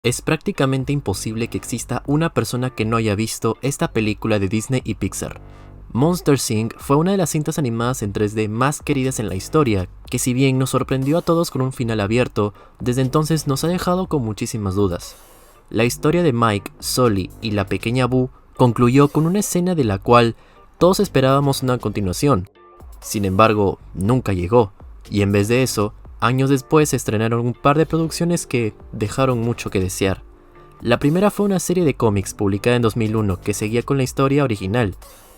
Es prácticamente imposible que exista una persona que no haya visto esta película de Disney y Pixar. Monsters, Inc. fue una de las cintas animadas en 3D más queridas en la historia, que si bien nos sorprendió a todos con un final abierto, desde entonces nos ha dejado con muchísimas dudas. La historia de Mike, Sully y la pequeña Boo concluyó con una escena de la cual todos esperábamos una continuación. Sin embargo, nunca llegó, y en vez de eso, años después se estrenaron un par de producciones que dejaron mucho que desear. La primera fue una serie de cómics publicada en 2001 que seguía con la historia original.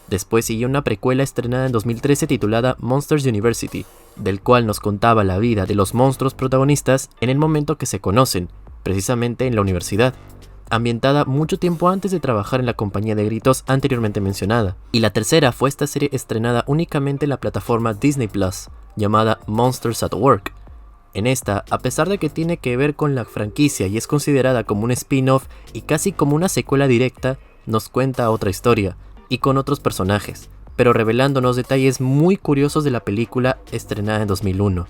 Después siguió una precuela estrenada en 2013 titulada Monsters University, del cual nos contaba la vida de los monstruos protagonistas en el momento que se conocen, precisamente en la universidad, ambientada mucho tiempo antes de trabajar en la compañía de gritos anteriormente mencionada. Y la tercera fue esta serie estrenada únicamente en la plataforma Disney Plus, llamada Monsters at Work. En esta, a pesar de que tiene que ver con la franquicia y es considerada como un spin-off y casi como una secuela directa, nos cuenta otra historia, y con otros personajes, pero revelándonos detalles muy curiosos de la película estrenada en 2001.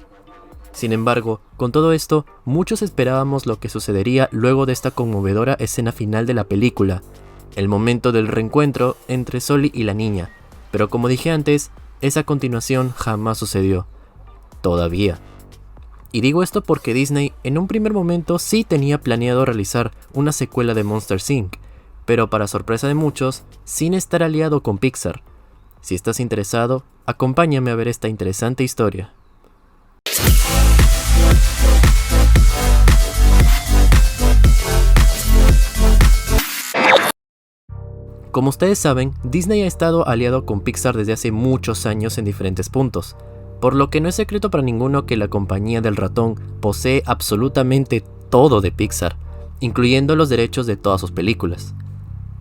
Sin embargo, con todo esto, muchos esperábamos lo que sucedería luego de esta conmovedora escena final de la película, el momento del reencuentro entre Sully y la niña, pero como dije antes, esa continuación jamás sucedió. Todavía. Y digo esto porque Disney en un primer momento sí tenía planeado realizar una secuela de Monsters, Inc., pero para sorpresa de muchos, sin estar aliado con Pixar. Si estás interesado, acompáñame a ver esta interesante historia. Como ustedes saben, Disney ha estado aliado con Pixar desde hace muchos años en diferentes puntos, por lo que no es secreto para ninguno que la compañía del ratón posee absolutamente todo de Pixar, incluyendo los derechos de todas sus películas.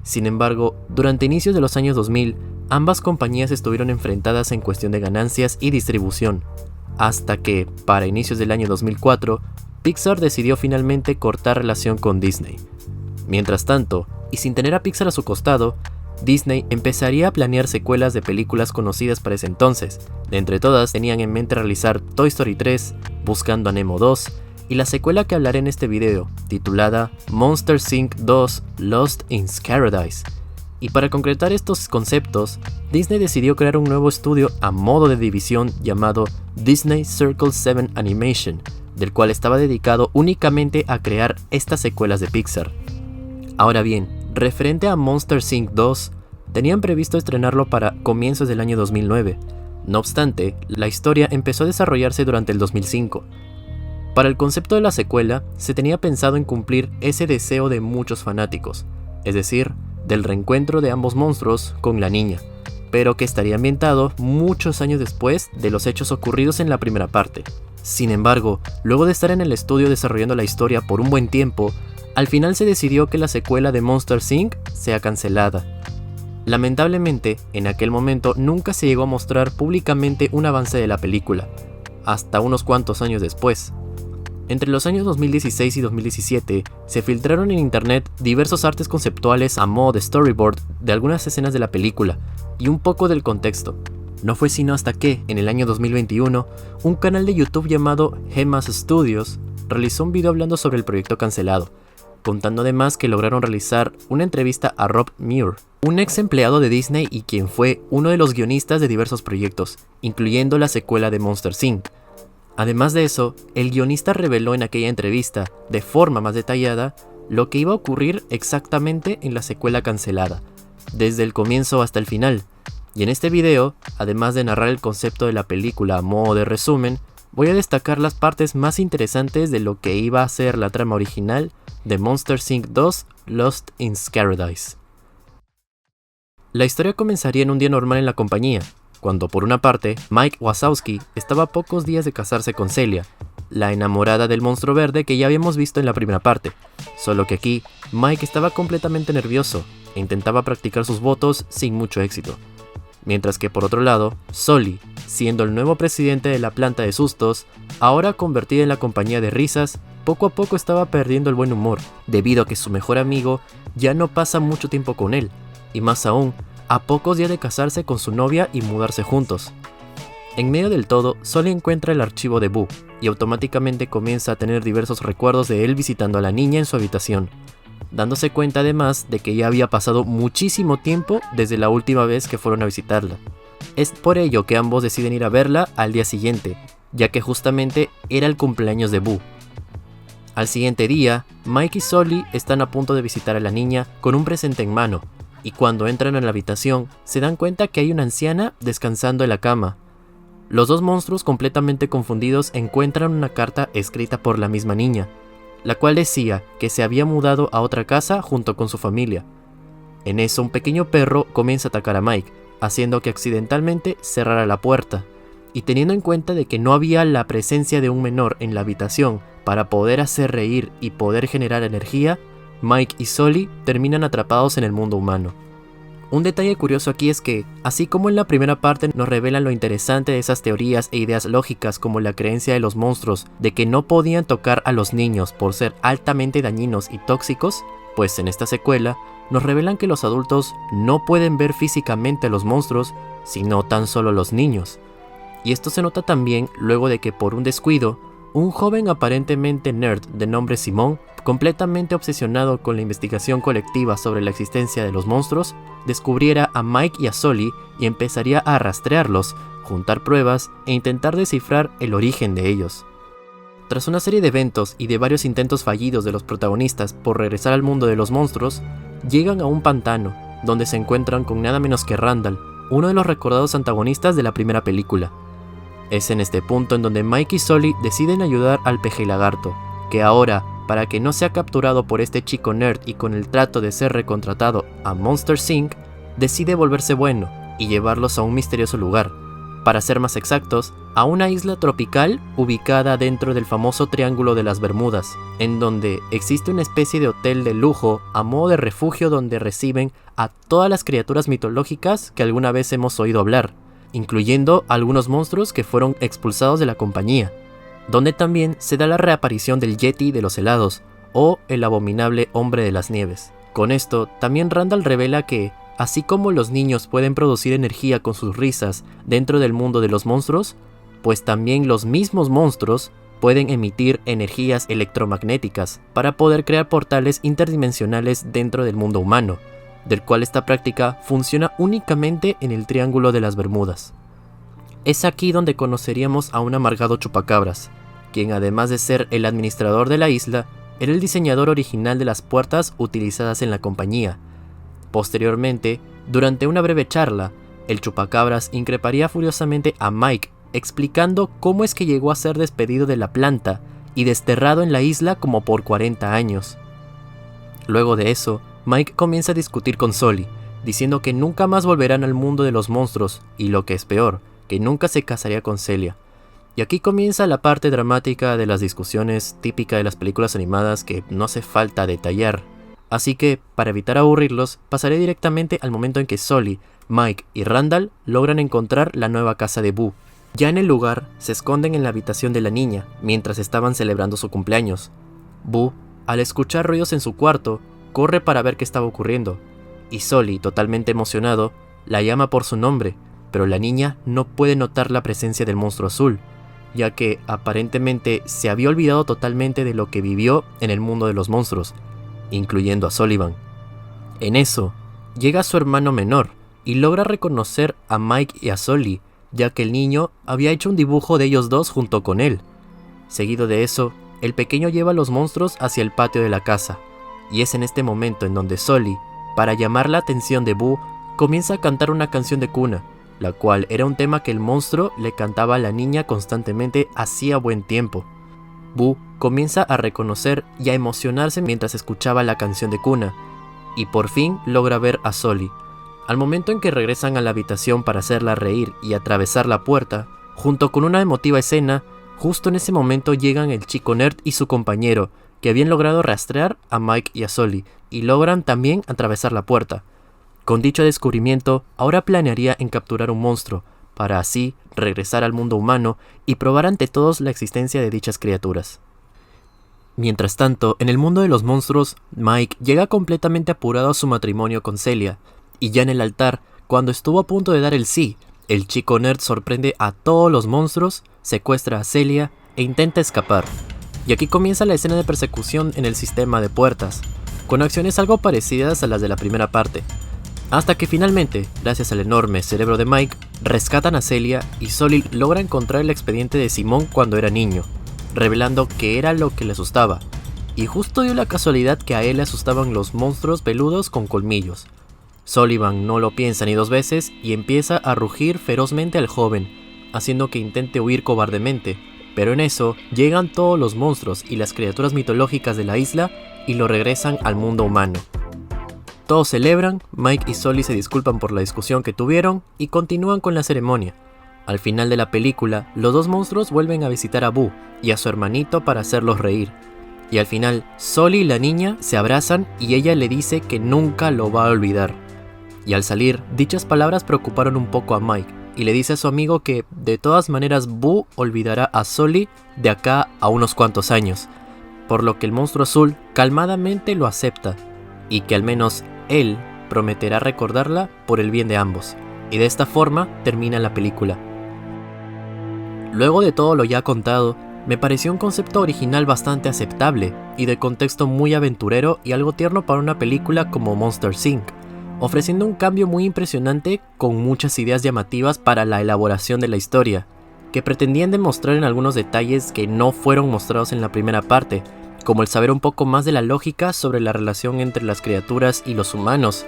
Sin embargo, durante inicios de los años 2000, ambas compañías estuvieron enfrentadas en cuestión de ganancias y distribución, hasta que, para inicios del año 2004, Pixar decidió finalmente cortar relación con Disney. Mientras tanto, y sin tener a Pixar a su costado, Disney empezaría a planear secuelas de películas conocidas para ese entonces. De entre todas tenían en mente realizar Toy Story 3, Buscando a Nemo 2, y la secuela que hablaré en este video, titulada Monsters, Inc. 2 Lost in Scaradise. Y para concretar estos conceptos, Disney decidió crear un nuevo estudio a modo de división llamado Disney Circle 7 Animation, del cual estaba dedicado únicamente a crear estas secuelas de Pixar. Ahora bien, referente a Monsters, Inc. 2, tenían previsto estrenarlo para comienzos del año 2009. No obstante, la historia empezó a desarrollarse durante el 2005. Para el concepto de la secuela, se tenía pensado en cumplir ese deseo de muchos fanáticos, es decir, del reencuentro de ambos monstruos con la niña, pero que estaría ambientado muchos años después de los hechos ocurridos en la primera parte. Sin embargo, luego de estar en el estudio desarrollando la historia por un buen tiempo, al final se decidió que la secuela de Monsters, Inc. sea cancelada. Lamentablemente, en aquel momento nunca se llegó a mostrar públicamente un avance de la película, hasta unos cuantos años después. Entre los años 2016 y 2017, se filtraron en internet diversos artes conceptuales a modo de storyboard de algunas escenas de la película, y un poco del contexto. No fue sino hasta que, en el año 2021, un canal de YouTube llamado Gemas Studios realizó un video hablando sobre el proyecto cancelado, contando además que lograron realizar una entrevista a Rob Muir, un ex empleado de Disney y quien fue uno de los guionistas de diversos proyectos, incluyendo la secuela de Monsters, Inc. Además de eso, el guionista reveló en aquella entrevista, de forma más detallada, lo que iba a ocurrir exactamente en la secuela cancelada, desde el comienzo hasta el final. Y en este video, además de narrar el concepto de la película a modo de resumen, voy a destacar las partes más interesantes de lo que iba a ser la trama original de Monsters, Inc. 2 Lost in Scaradise. La historia comenzaría en un día normal en la compañía, cuando por una parte, Mike Wazowski estaba a pocos días de casarse con Celia, la enamorada del monstruo verde que ya habíamos visto en la primera parte, solo que aquí, Mike estaba completamente nervioso e intentaba practicar sus votos sin mucho éxito. Mientras que por otro lado, Sully, siendo el nuevo presidente de la planta de sustos, ahora convertida en la compañía de risas, poco a poco estaba perdiendo el buen humor, debido a que su mejor amigo ya no pasa mucho tiempo con él, y más aún, a pocos días de casarse con su novia y mudarse juntos. En medio del todo, Sully encuentra el archivo de Boo, y automáticamente comienza a tener diversos recuerdos de él visitando a la niña en su habitación, dándose cuenta además de que ya había pasado muchísimo tiempo desde la última vez que fueron a visitarla. Es por ello que ambos deciden ir a verla al día siguiente, ya que justamente era el cumpleaños de Boo. Al siguiente día, Mike y Sully están a punto de visitar a la niña con un presente en mano, y cuando entran a la habitación se dan cuenta que hay una anciana descansando en la cama. Los dos monstruos, completamente confundidos, encuentran una carta escrita por la misma niña, la cual decía que se había mudado a otra casa junto con su familia. En eso un pequeño perro comienza a atacar a Mike, haciendo que accidentalmente cerrara la puerta, y teniendo en cuenta de que no había la presencia de un menor en la habitación para poder hacer reír y poder generar energía, Mike y Sully terminan atrapados en el mundo humano. Un detalle curioso aquí es que, así como en la primera parte nos revelan lo interesante de esas teorías e ideas lógicas como la creencia de los monstruos de que no podían tocar a los niños por ser altamente dañinos y tóxicos, pues en esta secuela nos revelan que los adultos no pueden ver físicamente a los monstruos, sino tan solo los niños. Y esto se nota también luego de que por un descuido, un joven aparentemente nerd de nombre Simón, completamente obsesionado con la investigación colectiva sobre la existencia de los monstruos, descubriera a Mike y a Sully y empezaría a rastrearlos, juntar pruebas e intentar descifrar el origen de ellos. Tras una serie de eventos y de varios intentos fallidos de los protagonistas por regresar al mundo de los monstruos, llegan a un pantano, donde se encuentran con nada menos que Randall, uno de los recordados antagonistas de la primera película. Es en este punto en donde Mike y Sully deciden ayudar al pejelagarto, que ahora, para que no sea capturado por este chico nerd y con el trato de ser recontratado a Monsters Inc., decide volverse bueno y llevarlos a un misterioso lugar, para ser más exactos, a una isla tropical ubicada dentro del famoso Triángulo de las Bermudas, en donde existe una especie de hotel de lujo a modo de refugio donde reciben a todas las criaturas mitológicas que alguna vez hemos oído hablar, incluyendo algunos monstruos que fueron expulsados de la compañía, donde también se da la reaparición del Yeti de los helados, o el abominable hombre de las nieves. Con esto, también Randall revela que, así como los niños pueden producir energía con sus risas dentro del mundo de los monstruos, pues también los mismos monstruos pueden emitir energías electromagnéticas para poder crear portales interdimensionales dentro del mundo humano, del cual esta práctica funciona únicamente en el Triángulo de las Bermudas. Es aquí donde conoceríamos a un amargado chupacabras, quien además de ser el administrador de la isla, era el diseñador original de las puertas utilizadas en la compañía. Posteriormente, durante una breve charla, el chupacabras increparía furiosamente a Mike, explicando cómo es que llegó a ser despedido de la planta y desterrado en la isla como por 40 años. Luego de eso, Mike comienza a discutir con Sully, diciendo que nunca más volverán al mundo de los monstruos y, lo que es peor, que nunca se casaría con Celia. Y aquí comienza la parte dramática de las discusiones típica de las películas animadas que no hace falta detallar. Así que, para evitar aburrirlos, pasaré directamente al momento en que Sully, Mike y Randall logran encontrar la nueva casa de Boo. Ya en el lugar, se esconden en la habitación de la niña, mientras estaban celebrando su cumpleaños. Boo, al escuchar ruidos en su cuarto, corre para ver qué estaba ocurriendo, y Sully, totalmente emocionado, la llama por su nombre, pero la niña no puede notar la presencia del monstruo azul, ya que aparentemente se había olvidado totalmente de lo que vivió en el mundo de los monstruos, incluyendo a Sullivan. En eso, llega su hermano menor y logra reconocer a Mike y a Sully, ya que el niño había hecho un dibujo de ellos dos junto con él. Seguido de eso, el pequeño lleva a los monstruos hacia el patio de la casa, y es en este momento en donde Sully, para llamar la atención de Boo, comienza a cantar una canción de cuna, la cual era un tema que el monstruo le cantaba a la niña constantemente hacía buen tiempo. Boo comienza a reconocer y a emocionarse mientras escuchaba la canción de cuna, y por fin logra ver a Sully. Al momento en que regresan a la habitación para hacerla reír y atravesar la puerta, junto con una emotiva escena, justo en ese momento llegan el chico nerd y su compañero, que habían logrado rastrear a Mike y a Sully, y logran también atravesar la puerta. Con dicho descubrimiento, ahora planearía en capturar un monstruo, para así regresar al mundo humano y probar ante todos la existencia de dichas criaturas. Mientras tanto, en el mundo de los monstruos, Mike llega completamente apurado a su matrimonio con Celia, y ya en el altar, cuando estuvo a punto de dar el sí, el chico nerd sorprende a todos los monstruos, secuestra a Celia e intenta escapar. Y aquí comienza la escena de persecución en el sistema de puertas, con acciones algo parecidas a las de la primera parte, hasta que finalmente, gracias al enorme cerebro de Mike, rescatan a Celia y Sully logra encontrar el expediente de Simón cuando era niño, revelando que era lo que le asustaba, y justo dio la casualidad que a él le asustaban los monstruos peludos con colmillos. Sullivan no lo piensa ni dos veces y empieza a rugir ferozmente al joven, haciendo que intente huir cobardemente, pero en eso llegan todos los monstruos y las criaturas mitológicas de la isla y lo regresan al mundo humano. Todos celebran, Mike y Sully se disculpan por la discusión que tuvieron y continúan con la ceremonia. Al final de la película, los dos monstruos vuelven a visitar a Boo y a su hermanito para hacerlos reír. Y al final, Sully y la niña se abrazan y ella le dice que nunca lo va a olvidar. Y al salir, dichas palabras preocuparon un poco a Mike, y le dice a su amigo que de todas maneras Boo olvidará a Sully de acá a unos cuantos años, por lo que el monstruo azul calmadamente lo acepta, y que al menos él prometerá recordarla por el bien de ambos, y de esta forma termina la película. Luego de todo lo ya contado, me pareció un concepto original bastante aceptable, y de contexto muy aventurero y algo tierno para una película como Monsters, Inc., ofreciendo un cambio muy impresionante con muchas ideas llamativas para la elaboración de la historia, que pretendían demostrar en algunos detalles que no fueron mostrados en la primera parte, como el saber un poco más de la lógica sobre la relación entre las criaturas y los humanos,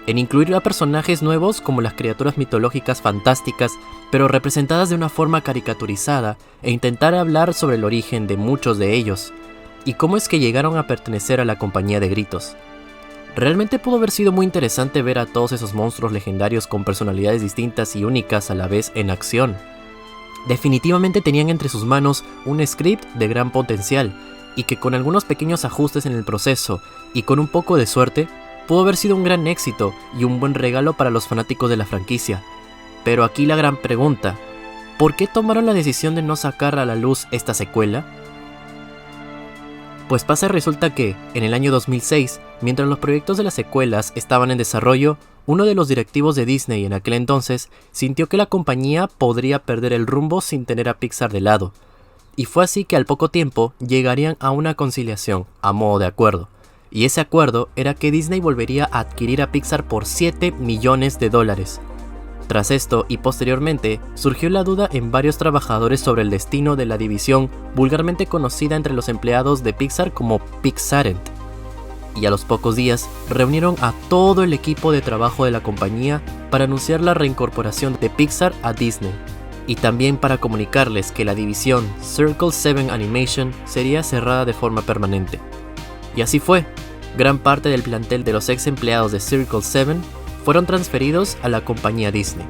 en incluir a personajes nuevos como las criaturas mitológicas fantásticas, pero representadas de una forma caricaturizada, e intentar hablar sobre el origen de muchos de ellos, y cómo es que llegaron a pertenecer a la Compañía de Gritos. Realmente pudo haber sido muy interesante ver a todos esos monstruos legendarios con personalidades distintas y únicas a la vez en acción. Definitivamente tenían entre sus manos un script de gran potencial, y que con algunos pequeños ajustes en el proceso y con un poco de suerte, pudo haber sido un gran éxito y un buen regalo para los fanáticos de la franquicia. Pero aquí la gran pregunta, ¿por qué tomaron la decisión de no sacar a la luz esta secuela? Pues pasa y resulta que, en el año 2006, mientras los proyectos de las secuelas estaban en desarrollo, uno de los directivos de Disney en aquel entonces sintió que la compañía podría perder el rumbo sin tener a Pixar de lado. Y fue así que al poco tiempo llegarían a una conciliación, a modo de acuerdo. Y ese acuerdo era que Disney volvería a adquirir a Pixar por $7 millones. Tras esto y posteriormente, surgió la duda en varios trabajadores sobre el destino de la división vulgarmente conocida entre los empleados de Pixar como Pixarent. Y a los pocos días, reunieron a todo el equipo de trabajo de la compañía para anunciar la reincorporación de Pixar a Disney, y también para comunicarles que la división Circle 7 Animation sería cerrada de forma permanente. Y así fue, gran parte del plantel de los ex empleados de Circle 7 fueron transferidos a la compañía Disney.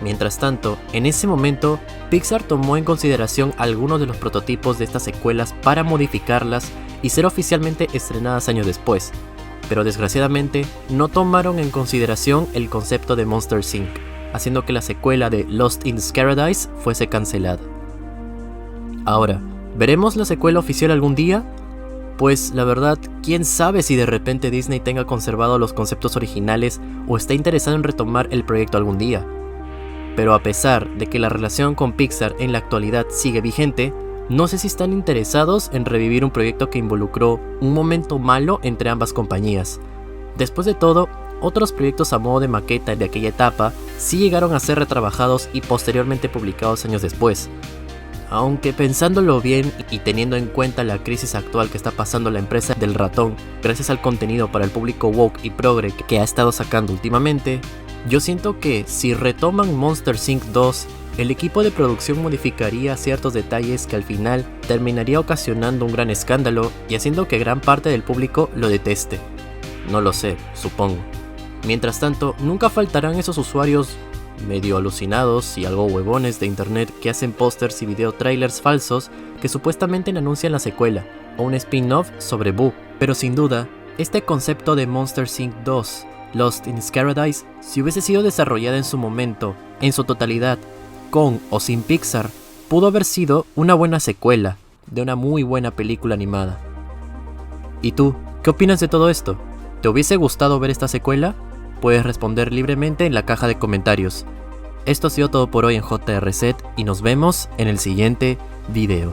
Mientras tanto, en ese momento, Pixar tomó en consideración algunos de los prototipos de estas secuelas para modificarlas y ser oficialmente estrenadas años después, pero desgraciadamente no tomaron en consideración el concepto de Monsters, Inc., haciendo que la secuela de Lost in Scaradise fuese cancelada. Ahora, ¿veremos la secuela oficial algún día? Pues la verdad, quién sabe si de repente Disney tenga conservado los conceptos originales o está interesado en retomar el proyecto algún día. Pero a pesar de que la relación con Pixar en la actualidad sigue vigente, no sé si están interesados en revivir un proyecto que involucró un momento malo entre ambas compañías. Después de todo, otros proyectos a modo de maqueta de aquella etapa sí llegaron a ser retrabajados y posteriormente publicados años después. Aunque pensándolo bien y teniendo en cuenta la crisis actual que está pasando la empresa del ratón gracias al contenido para el público woke y progre que ha estado sacando últimamente, yo siento que si retoman Monsters, Inc. 2, el equipo de producción modificaría ciertos detalles que al final terminaría ocasionando un gran escándalo y haciendo que gran parte del público lo deteste. No lo sé, supongo. Mientras tanto, nunca faltarán esos usuarios medio alucinados y algo huevones de internet que hacen pósters y video trailers falsos que supuestamente anuncian la secuela o un spin-off sobre Boo. Pero sin duda, este concepto de Monsters, Inc. 2, Lost in Scaradise, si hubiese sido desarrollada en su momento, en su totalidad, con o sin Pixar, pudo haber sido una buena secuela de una muy buena película animada. ¿Y tú, qué opinas de todo esto? ¿Te hubiese gustado ver esta secuela? Puedes responder libremente en la caja de comentarios. Esto ha sido todo por hoy en JRZ y nos vemos en el siguiente video.